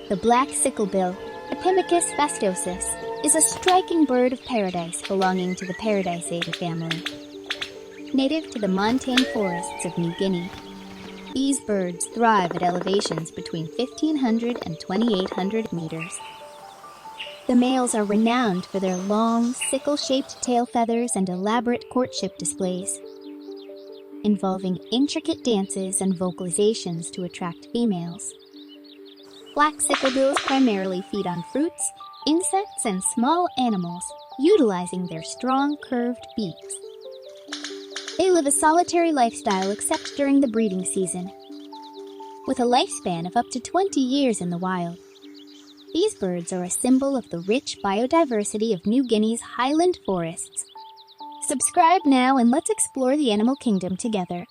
The black sicklebill, Epimachus fastosus, is a striking bird of paradise belonging to the Paradisaeidae family. Native to the montane forests of New Guinea, these birds thrive at elevations between 1,500 and 2,800 meters. The males are renowned for their long, sickle-shaped tail feathers and elaborate courtship displays, involving intricate dances and vocalizations to attract females. Black sicklebills primarily feed on fruits, insects, and small animals, utilizing their strong, curved beaks. They live a solitary lifestyle except during the breeding season, with a lifespan of up to 20 years in the wild. These birds are a symbol of the rich biodiversity of New Guinea's highland forests. Subscribe now and let's explore the animal kingdom together.